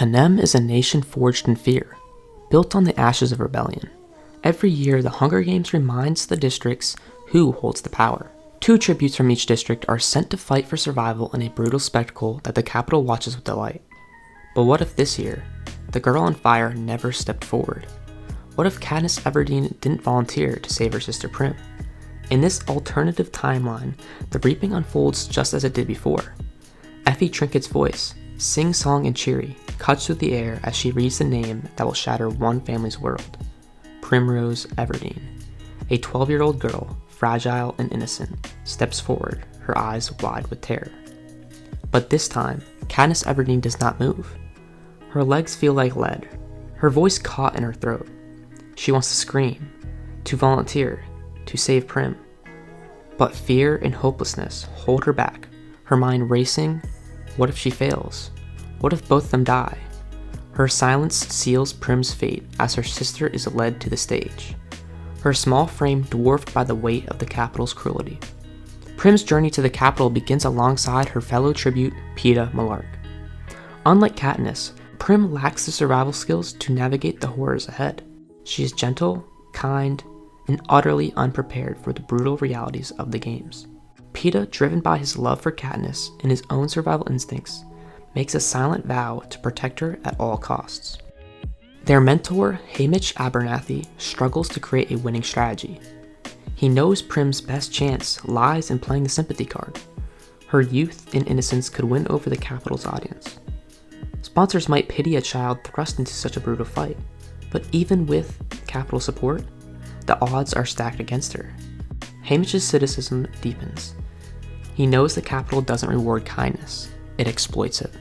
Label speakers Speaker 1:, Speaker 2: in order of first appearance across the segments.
Speaker 1: Panem is a nation forged in fear, built on the ashes of rebellion. Every year, the Hunger Games reminds the districts who holds the power. 2 tributes from each district are sent to fight for survival in a brutal spectacle that the capital watches with delight. But what if this year, the girl on fire never stepped forward? What if Katniss Everdeen didn't volunteer to save her sister Prim? In this alternative timeline, the reaping unfolds just as it did before. Effie Trinket's voice, sing-song and cheery, cuts through the air as she reads the name that will shatter one family's world. Primrose Everdeen. A 12-year-old girl, fragile and innocent, steps forward, her eyes wide with terror. But this time, Katniss Everdeen does not move. Her legs feel like lead, her voice caught in her throat. She wants to scream, to volunteer, to save Prim. But fear and hopelessness hold her back, her mind racing. What if she fails? What if both of them die? Her silence seals Prim's fate as her sister is led to the stage, her small frame dwarfed by the weight of the capital's cruelty. Prim's journey to the capital begins alongside her fellow tribute, Peeta Mellark. Unlike Katniss, Prim lacks the survival skills to navigate the horrors ahead. She is gentle, kind, and utterly unprepared for the brutal realities of the games. Peeta, driven by his love for Katniss and his own survival instincts, makes a silent vow to protect her at all costs. Their mentor, Haymitch Abernathy, struggles to create a winning strategy. He knows Prim's best chance lies in playing the sympathy card. Her youth and innocence could win over the capital's audience. Sponsors might pity a child thrust into such a brutal fight, but even with capital support, the odds are stacked against her. Haymitch's cynicism deepens. He knows the capital doesn't reward kindness, it exploits it.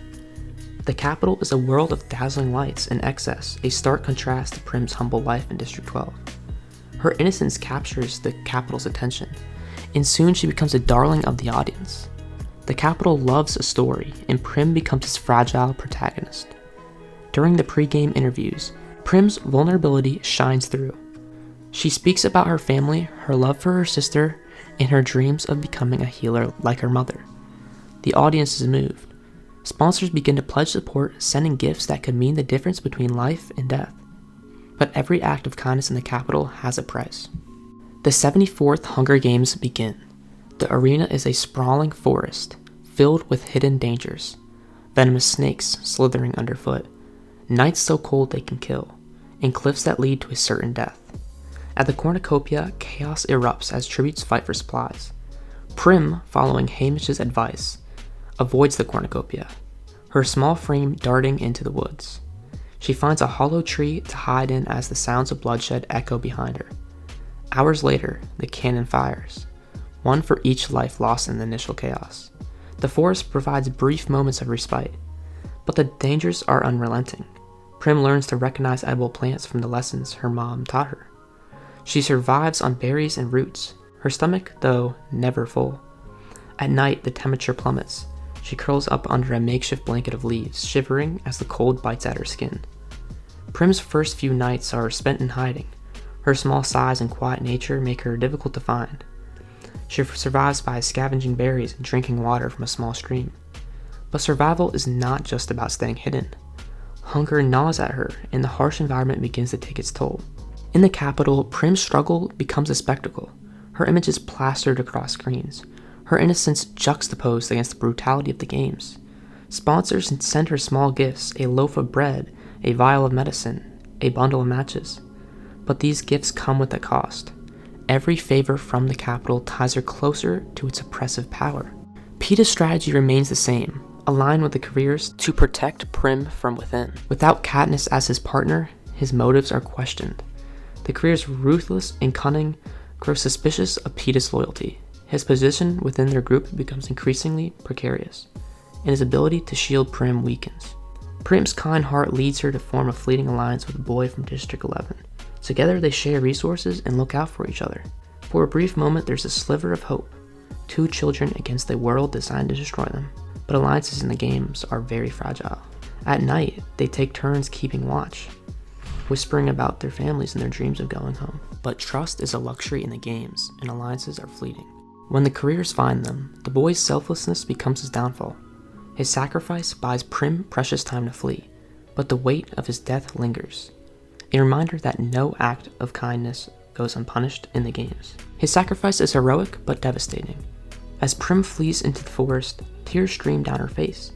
Speaker 1: The capital is a world of dazzling lights and excess, a stark contrast to Prim's humble life in District 12. Her innocence captures the capital's attention, and soon she becomes a darling of the audience. The capital loves a story, and Prim becomes its fragile protagonist. During the pre-game interviews, Prim's vulnerability shines through. She speaks about her family, her love for her sister, and her dreams of becoming a healer like her mother. The audience is moved. Sponsors begin to pledge support, sending gifts that could mean the difference between life and death. But every act of kindness in the capital has a price. The 74th Hunger Games begin. The arena is a sprawling forest, filled with hidden dangers. Venomous snakes slithering underfoot, nights so cold they can kill, and cliffs that lead to a certain death. At the cornucopia, chaos erupts as tributes fight for supplies. Prim, following Haymitch's advice, avoids the cornucopia, her small frame darting into the woods. She finds a hollow tree to hide in as the sounds of bloodshed echo behind her. Hours later, the cannon fires, one for each life lost in the initial chaos. The forest provides brief moments of respite, but the dangers are unrelenting. Prim learns to recognize edible plants from the lessons her mom taught her. She survives on berries and roots, her stomach, though, never full. At night, the temperature plummets. She curls up under a makeshift blanket of leaves, shivering as the cold bites at her skin. Prim's first few nights are spent in hiding. Her small size and quiet nature make her difficult to find. She survives by scavenging berries and drinking water from a small stream. But survival is not just about staying hidden. Hunger gnaws at her, and the harsh environment begins to take its toll. In the capital, Prim's struggle becomes a spectacle. Her image is plastered across screens, her innocence juxtaposed against the brutality of the games. Sponsors send her small gifts, a loaf of bread, a vial of medicine, a bundle of matches. But these gifts come with a cost. Every favor from the capital ties her closer to its oppressive power. Peeta's strategy remains the same, aligned with the careers to protect Prim from within. Without Katniss as his partner, his motives are questioned. The careers ruthless and cunning grow suspicious of Peeta's loyalty. His position within their group becomes increasingly precarious, and his ability to shield Prim weakens. Prim's kind heart leads her to form a fleeting alliance with a boy from District 11. Together they share resources and look out for each other. For a brief moment there's a sliver of hope. 2 children against a world designed to destroy them. But alliances in the games are very fragile. At night, they take turns keeping watch, whispering about their families and their dreams of going home. But trust is a luxury in the games, and alliances are fleeting. When the careers find them, the boy's selflessness becomes his downfall. His sacrifice buys Prim precious time to flee, but the weight of his death lingers, a reminder that no act of kindness goes unpunished in the games. His sacrifice is heroic but devastating. As Prim flees into the forest, tears stream down her face.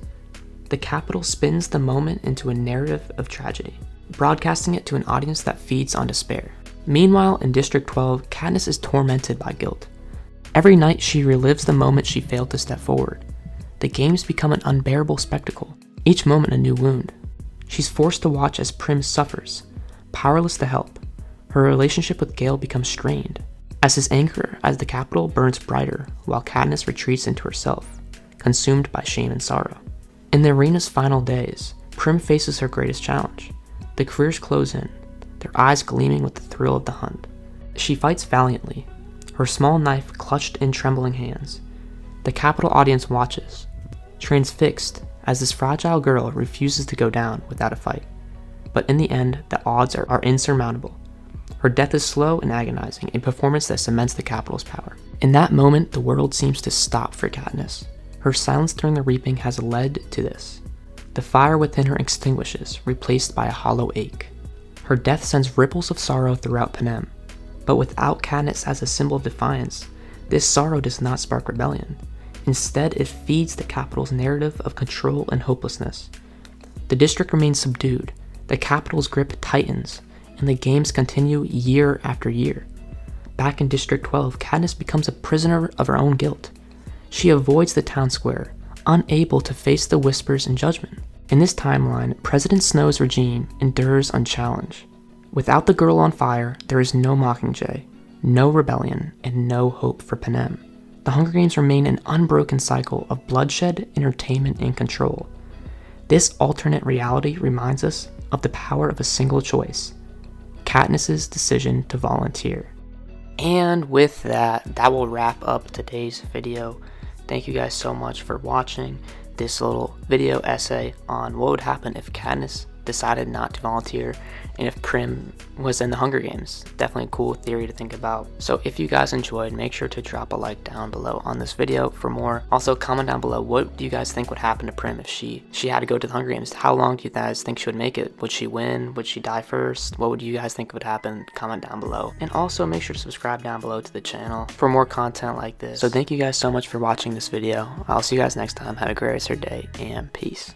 Speaker 1: The Capitol spins the moment into a narrative of tragedy, broadcasting it to an audience that feeds on despair. Meanwhile, in District 12, Katniss is tormented by guilt. Every night she relives the moment she failed to step forward. The games become an unbearable spectacle, each moment a new wound. She's forced to watch as Prim suffers, powerless to help. Her relationship with Gale becomes strained, as his anger at the Capitol burns brighter while Katniss retreats into herself, consumed by shame and sorrow. In the arena's final days, Prim faces her greatest challenge. The careers close in, their eyes gleaming with the thrill of the hunt. She fights valiantly, her small knife clutched in trembling hands. The Capitol audience watches, transfixed as this fragile girl refuses to go down without a fight. But in the end, the odds are insurmountable. Her death is slow and agonizing, a performance that cements the Capitol's power. In that moment, the world seems to stop for Katniss. Her silence during the reaping has led to this. The fire within her extinguishes, replaced by a hollow ache. Her death sends ripples of sorrow throughout Panem, but without Katniss as a symbol of defiance, this sorrow does not spark rebellion. Instead, it feeds the Capitol's narrative of control and hopelessness. The district remains subdued, the Capitol's grip tightens, and the games continue year after year. Back in District 12, Katniss becomes a prisoner of her own guilt. She avoids the town square, unable to face the whispers and judgment. In this timeline, President Snow's regime endures unchallenged. Without the girl on fire, there is no Mockingjay, no rebellion, and no hope for Panem. The Hunger Games remain an unbroken cycle of bloodshed, entertainment, and control. This alternate reality reminds us of the power of a single choice: Katniss's decision to volunteer. And with that will wrap up today's video. Thank you guys so much for watching this little video essay on what would happen if Katniss decided not to volunteer and if Prim was in the Hunger Games. Definitely a cool theory to think about. So if you guys enjoyed, make sure to drop a like down below on this video for more. Also comment down below, what do you guys think would happen to Prim if she had to go to the Hunger Games? How long do you guys think she would make it? Would she win? Would she die first? What would you guys think would happen? Comment down below. And also make sure to subscribe down below to the channel for more content like this. So thank you guys so much for watching this video. I'll see you guys next time. Have a great rest of your day and peace.